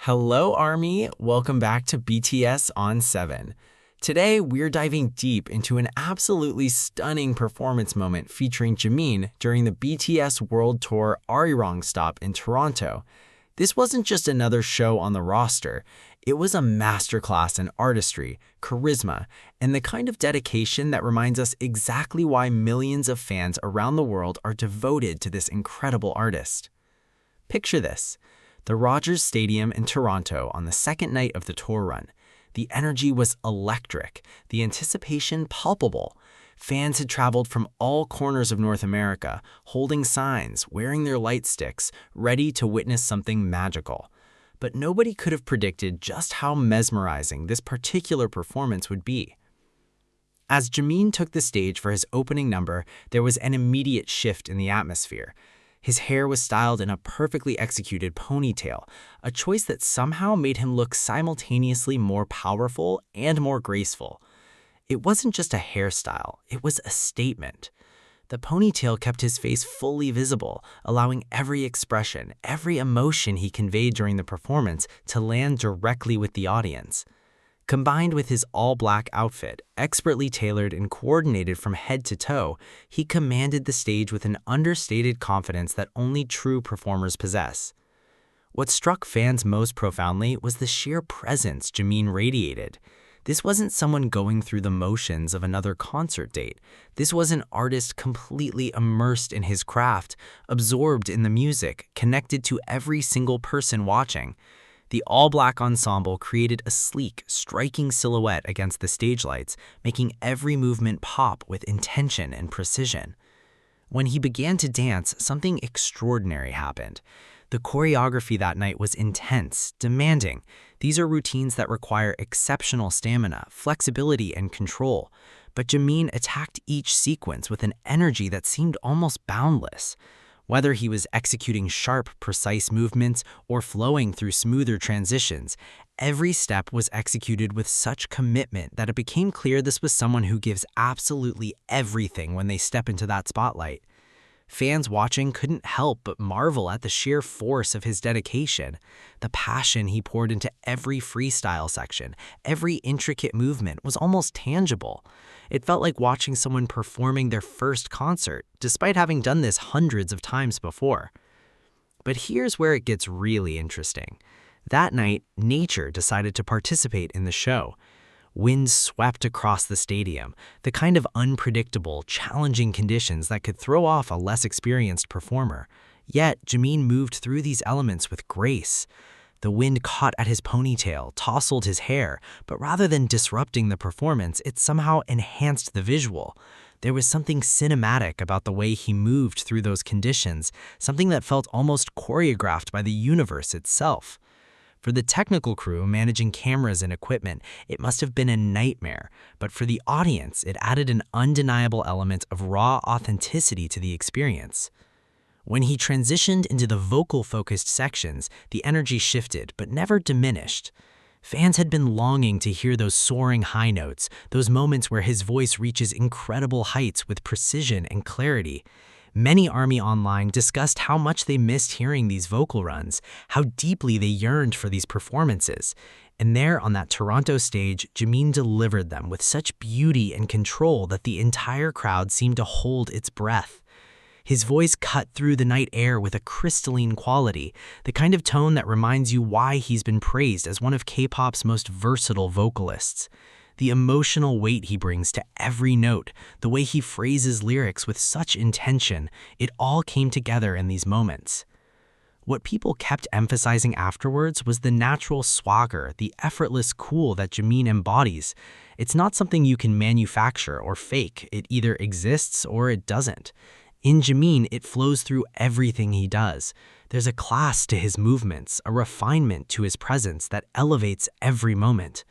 Hello, Army. Welcome back to BTS on 7. Today, we're diving deep into an absolutely stunning performance moment featuring Jimin during the BTS World Tour ARIRANG stop in Toronto. This wasn't just another show on the roster. It was a masterclass in artistry, charisma, and the kind of dedication that reminds us exactly why millions of fans around the world are devoted to this incredible artist. Picture this. The Rogers Stadium in Toronto on the second night of the tour run. The energy was electric, the anticipation palpable. Fans had traveled from all corners of North America, holding signs, wearing their light sticks, ready to witness something magical. But nobody could have predicted just how mesmerizing this particular performance would be. As Jimin took the stage for his opening number, there was an immediate shift in the atmosphere. His hair was styled in a perfectly executed ponytail, a choice that somehow made him look simultaneously more powerful and more graceful. It wasn't just a hairstyle, it was a statement. The ponytail kept his face fully visible, allowing every expression, every emotion he conveyed during the performance to land directly with the audience. Combined with his all-black outfit, expertly tailored and coordinated from head to toe, he commanded the stage with an understated confidence that only true performers possess. What struck fans most profoundly was the sheer presence Jimin radiated. This wasn't someone going through the motions of another concert date. This was an artist completely immersed in his craft, absorbed in the music, connected to every single person watching. The all-black ensemble created a sleek, striking silhouette against the stage lights, making every movement pop with intention and precision. When he began to dance, something extraordinary happened. The choreography that night was intense, demanding. These are routines that require exceptional stamina, flexibility, and control. But Jimin attacked each sequence with an energy that seemed almost boundless. Whether he was executing sharp, precise movements or flowing through smoother transitions, every step was executed with such commitment that it became clear this was someone who gives absolutely everything when they step into that spotlight. Fans watching couldn't help but marvel at the sheer force of his dedication. The passion he poured into every freestyle section, every intricate movement was almost tangible. It felt like watching someone performing their first concert, despite having done this hundreds of times before. But here's where it gets really interesting. That night, nature decided to participate in the show. Winds swept across the stadium, the kind of unpredictable, challenging conditions that could throw off a less experienced performer. Yet, Jimin moved through these elements with grace. The wind caught at his ponytail, tousled his hair, but rather than disrupting the performance, it somehow enhanced the visual. There was something cinematic about the way he moved through those conditions, something that felt almost choreographed by the universe itself. For the technical crew managing cameras and equipment, it must have been a nightmare, but for the audience, it added an undeniable element of raw authenticity to the experience. When he transitioned into the vocal-focused sections, the energy shifted but never diminished. Fans had been longing to hear those soaring high notes, those moments where his voice reaches incredible heights with precision and clarity. Many ARMY online discussed how much they missed hearing these vocal runs, how deeply they yearned for these performances. And there on that Toronto stage, Jimin delivered them with such beauty and control that the entire crowd seemed to hold its breath. His voice cut through the night air with a crystalline quality, the kind of tone that reminds you why he's been praised as one of K-pop's most versatile vocalists. The emotional weight he brings to every note, the way he phrases lyrics with such intention, it all came together in these moments. What people kept emphasizing afterwards was the natural swagger, the effortless cool that Jimin embodies. It's not something you can manufacture or fake. It either exists or it doesn't. In Jimin, it flows through everything he does. There's a class to his movements, a refinement to his presence that elevates every moment.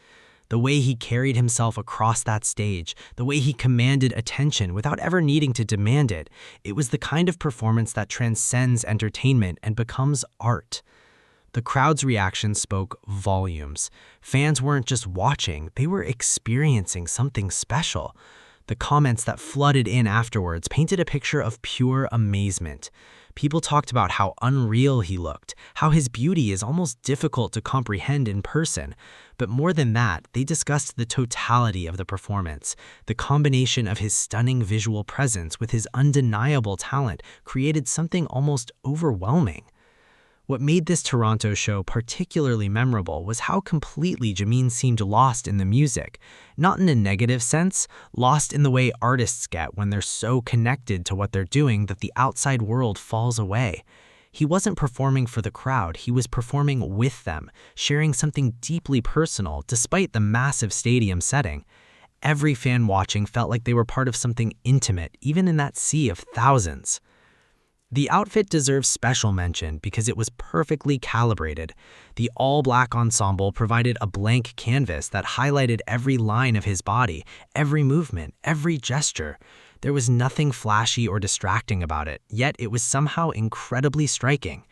The way he carried himself across that stage, the way he commanded attention without ever needing to demand it, it was the kind of performance that transcends entertainment and becomes art. The crowd's reaction spoke volumes. Fans weren't just watching, they were experiencing something special. The comments that flooded in afterwards painted a picture of pure amazement. People talked about how unreal he looked, how his beauty is almost difficult to comprehend in person. But more than that, they discussed the totality of the performance. The combination of his stunning visual presence with his undeniable talent created something almost overwhelming. What made this Toronto show particularly memorable was how completely Jimin seemed lost in the music. Not in a negative sense, lost in the way artists get when they're so connected to what they're doing that the outside world falls away. He wasn't performing for the crowd, he was performing with them, sharing something deeply personal despite the massive stadium setting. Every fan watching felt like they were part of something intimate, even in that sea of thousands. The outfit deserves special mention because it was perfectly calibrated. The all-black ensemble provided a blank canvas that highlighted every line of his body, every movement, every gesture. There was nothing flashy or distracting about it, yet it was somehow incredibly striking.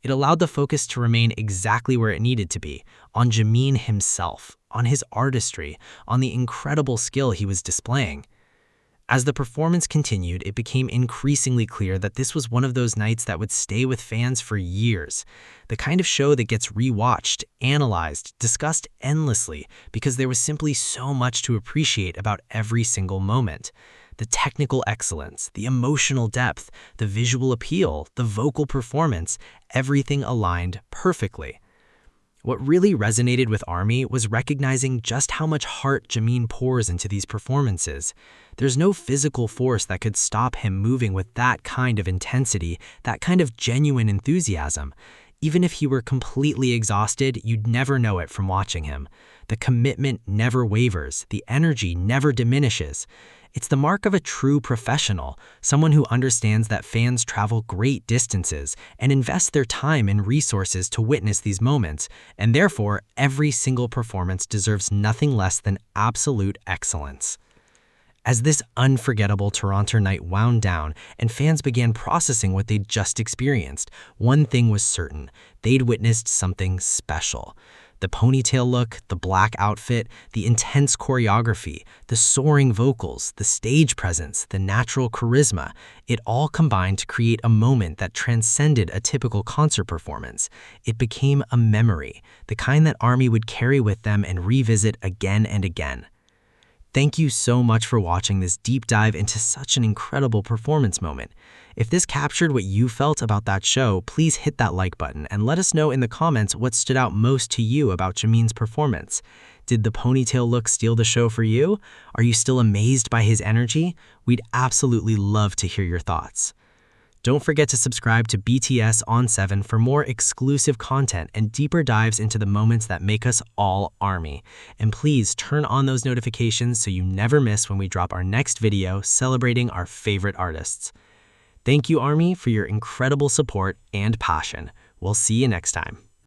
It allowed the focus to remain exactly where it needed to be, on Jimin himself, on his artistry, on the incredible skill he was displaying. As the performance continued, it became increasingly clear that this was one of those nights that would stay with fans for years. The kind of show that gets rewatched, analyzed, discussed endlessly because there was simply so much to appreciate about every single moment. The technical excellence, the emotional depth, the visual appeal, the vocal performance, everything aligned perfectly. What really resonated with ARMY was recognizing just how much heart Jimin pours into these performances. There's no physical force that could stop him moving with that kind of intensity, that kind of genuine enthusiasm. Even if he were completely exhausted, you'd never know it from watching him. The commitment never wavers, the energy never diminishes. It's the mark of a true professional, someone who understands that fans travel great distances and invest their time and resources to witness these moments, and therefore every single performance deserves nothing less than absolute excellence. As this unforgettable Toronto night wound down and fans began processing what they'd just experienced, one thing was certain: they'd witnessed something special. The ponytail look, the black outfit, the intense choreography, the soaring vocals, the stage presence, the natural charisma, it all combined to create a moment that transcended a typical concert performance. It became a memory, the kind that ARMY would carry with them and revisit again and again. Thank you so much for watching this deep dive into such an incredible performance moment. If this captured what you felt about that show, please hit that like button and let us know in the comments what stood out most to you about Jimin's performance. Did the ponytail look steal the show for you? Are you still amazed by his energy? We'd absolutely love to hear your thoughts. Don't forget to subscribe to BTS on 7 for more exclusive content and deeper dives into the moments that make us all ARMY. And please turn on those notifications so you never miss when we drop our next video celebrating our favorite artists. Thank you, ARMY, for your incredible support and passion. We'll see you next time.